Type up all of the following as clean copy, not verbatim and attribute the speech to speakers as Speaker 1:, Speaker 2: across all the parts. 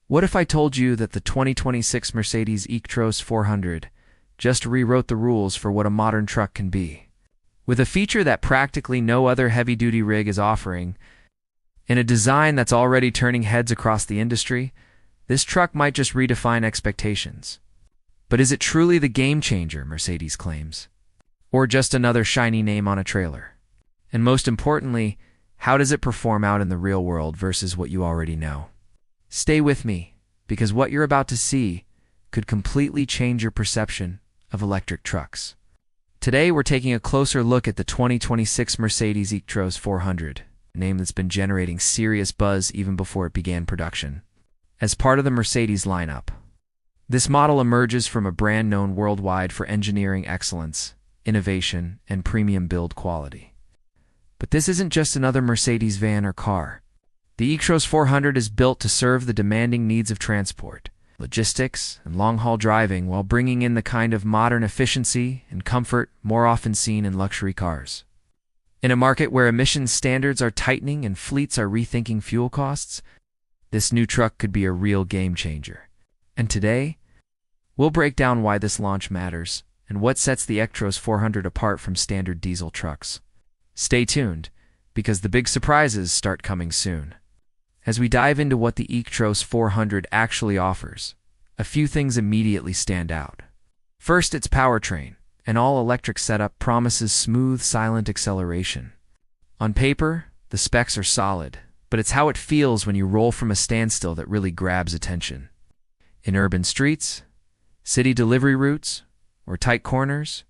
Speaker 1: What if I told you that the 2026 Mercedes eActros 400 just rewrote the rules for what a modern truck can be? With a feature that practically no other heavy-duty rig is offering, and a design that's already turning heads across the industry, this truck might just redefine expectations. But is it truly the game changer Mercedes claims? Or just another shiny name on a trailer? And most importantly, how does it perform out in the real world versus what you already know? Stay with me, because what you're about to see could completely change your perception of electric trucks. Today, we're taking a closer look at the 2026 Mercedes eActros 400, a name that's been generating serious buzz even before it began production. As part of the Mercedes lineup, this model emerges from a brand known worldwide for engineering excellence, innovation, and premium build quality. But this isn't just another Mercedes van or car. The eActros 400 is built to serve the demanding needs of transport, logistics, and long-haul driving while bringing in the kind of modern efficiency and comfort more often seen in luxury cars. In a market where emissions standards are tightening and fleets are rethinking fuel costs, this new truck could be a real game changer. And today, we'll break down why this launch matters and what sets the eActros 400 apart from standard diesel trucks. Stay tuned, because the big surprises start coming soon. As we dive into what the eActros 400 actually offers, a few things immediately stand out. First, its powertrain. An all-electric setup promises smooth, silent acceleration. On paper, the specs are solid, but it's how it feels when you roll from a standstill that really grabs attention. In urban streets, city delivery routes, or tight corners,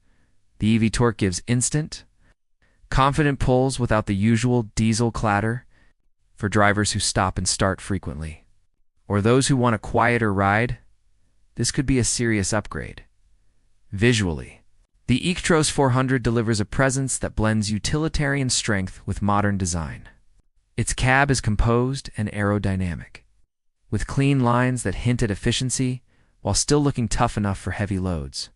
Speaker 1: the EV torque gives instant, confident pulls without the usual diesel clatter for drivers who stop and start frequently. Or those who want a quieter ride, this could be a serious upgrade. Visually, the eActros 400 delivers a presence that blends utilitarian strength with modern design. Its cab is composed and aerodynamic, with clean lines that hint at efficiency while still looking tough enough for heavy loads.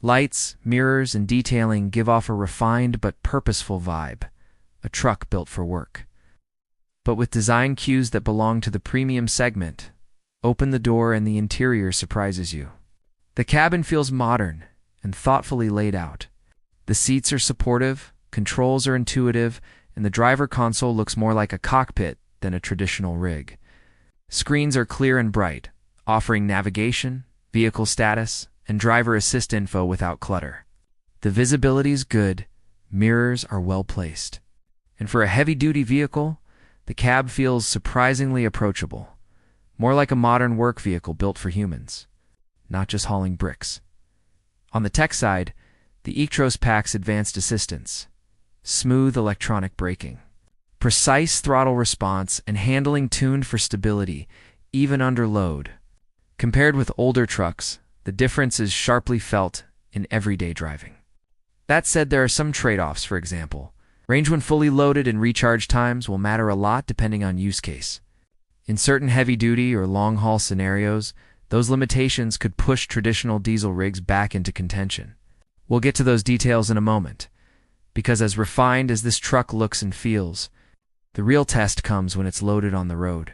Speaker 1: Lights, mirrors, and detailing give off a refined but purposeful vibe, a truck built for work. But with design cues that belong to the premium segment, open the door and the interior surprises you. The cabin feels modern and thoughtfully laid out. The seats are supportive, controls are intuitive, and the driver console looks more like a cockpit than a traditional rig. Screens are clear and bright, offering navigation, vehicle status, and driver assist info without clutter. The visibility is good, mirrors are well placed. And for a heavy-duty vehicle, the cab feels surprisingly approachable, more like a modern work vehicle built for humans, not just hauling bricks. On the tech side, the eActros packs advanced assistance, smooth electronic braking, precise throttle response, and handling tuned for stability, even under load. Compared with older trucks, the difference is sharply felt in everyday driving. That said, there are some trade-offs. For example, range when fully loaded and recharge times will matter a lot depending on use case. In certain heavy-duty or long-haul scenarios, those limitations could push traditional diesel rigs back into contention. We'll get to those details in a moment, because as refined as this truck looks and feels, the real test comes when it's loaded on the road.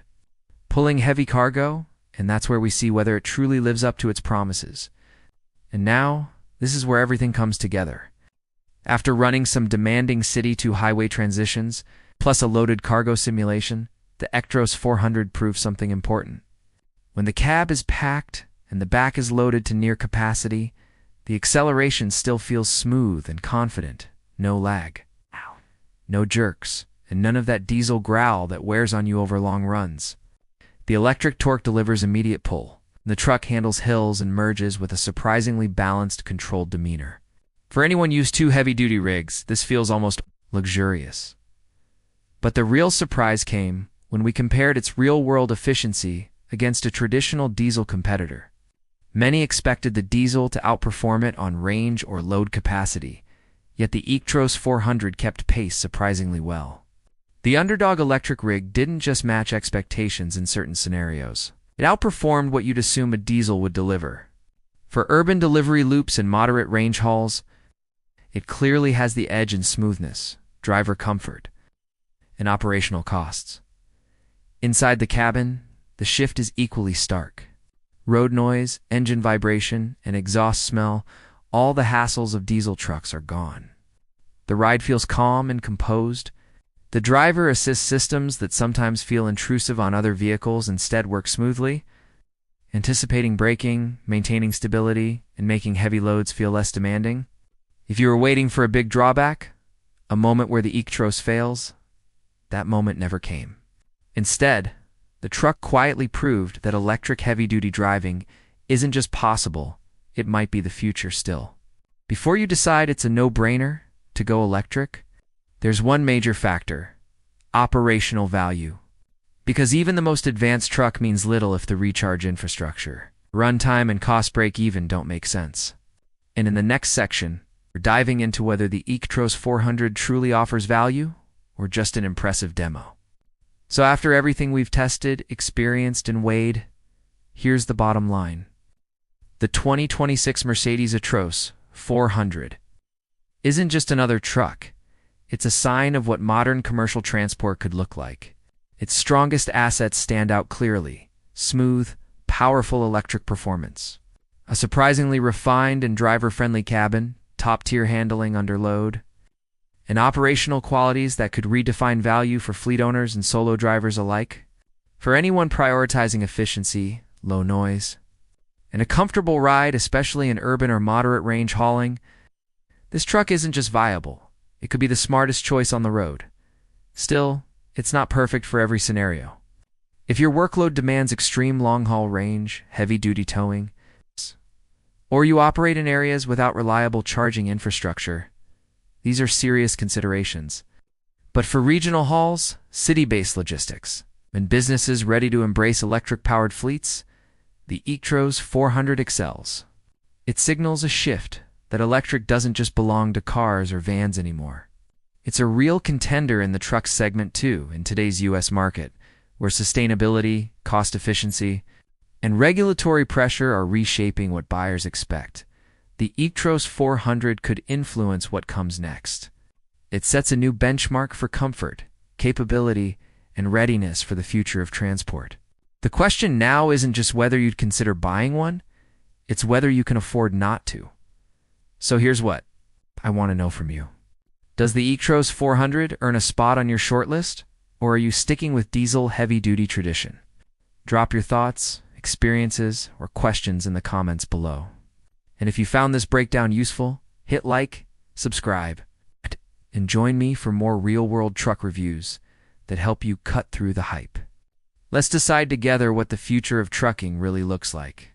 Speaker 1: Pulling heavy cargo, and that's where we see whether it truly lives up to its promises. And now, this is where everything comes together. After running some demanding city-to-highway transitions, plus a loaded cargo simulation, the eActros 400 proves something important. When the cab is packed and the back is loaded to near capacity, the acceleration still feels smooth and confident, no lag, no jerks, and none of that diesel growl that wears on you over long runs. The electric torque delivers immediate pull. The truck handles hills and merges with a surprisingly balanced, controlled demeanor. For anyone used to heavy-duty rigs, this feels almost luxurious. But the real surprise came when we compared its real-world efficiency against a traditional diesel competitor. Many expected the diesel to outperform it on range or load capacity, yet the eActros 400 kept pace surprisingly well. The underdog electric rig didn't just match expectations in certain scenarios. It outperformed what you'd assume a diesel would deliver. For urban delivery loops and moderate range hauls, it clearly has the edge in smoothness, driver comfort, and operational costs. Inside the cabin, the shift is equally stark. Road noise, engine vibration, and exhaust smell, all the hassles of diesel trucks are gone. The ride feels calm and composed. The driver assist systems that sometimes feel intrusive on other vehicles instead work smoothly, anticipating braking, maintaining stability, and making heavy loads feel less demanding. If you were waiting for a big drawback, a moment where the eActros fails, that moment never came. Instead, the truck quietly proved that electric heavy-duty driving isn't just possible, it might be the future still. Before you decide it's a no-brainer to go electric, there's one major factor: operational value. Because even the most advanced truck means little if the recharge infrastructure, runtime, and cost break-even don't make sense. And in the next section, we're diving into whether the eActros 400 truly offers value or just an impressive demo. So after everything we've tested, experienced, and weighed, here's the bottom line. The 2026 Mercedes eActros 400 isn't just another truck. It's a sign of what modern commercial transport could look like. Its strongest assets stand out clearly: smooth, powerful electric performance, a surprisingly refined and driver-friendly cabin, top-tier handling under load, and operational qualities that could redefine value for fleet owners and solo drivers alike. For anyone prioritizing efficiency, low noise, and a comfortable ride, especially in urban or moderate range hauling, this truck isn't just viable, it could be the smartest choice on the road. Still, it's not perfect for every scenario. If your workload demands extreme long-haul range, heavy-duty towing, or you operate in areas without reliable charging infrastructure, these are serious considerations. But for regional hauls, city-based logistics, and businesses ready to embrace electric-powered fleets, the eActros 400 excels. It signals a shift that electric doesn't just belong to cars or vans anymore. It's a real contender in the truck segment too in today's U.S. market, where sustainability, cost efficiency, and regulatory pressure are reshaping what buyers expect. The eActros 400 could influence what comes next. It sets a new benchmark for comfort, capability, and readiness for the future of transport. The question now isn't just whether you'd consider buying one, it's whether you can afford not to. So here's what I want to know from you. Does the eActros 400 earn a spot on your shortlist, or are you sticking with diesel heavy-duty tradition? Drop your thoughts, experiences, or questions in the comments below. And if you found this breakdown useful, hit like, subscribe, and join me for more real-world truck reviews that help you cut through the hype. Let's decide together what the future of trucking really looks like.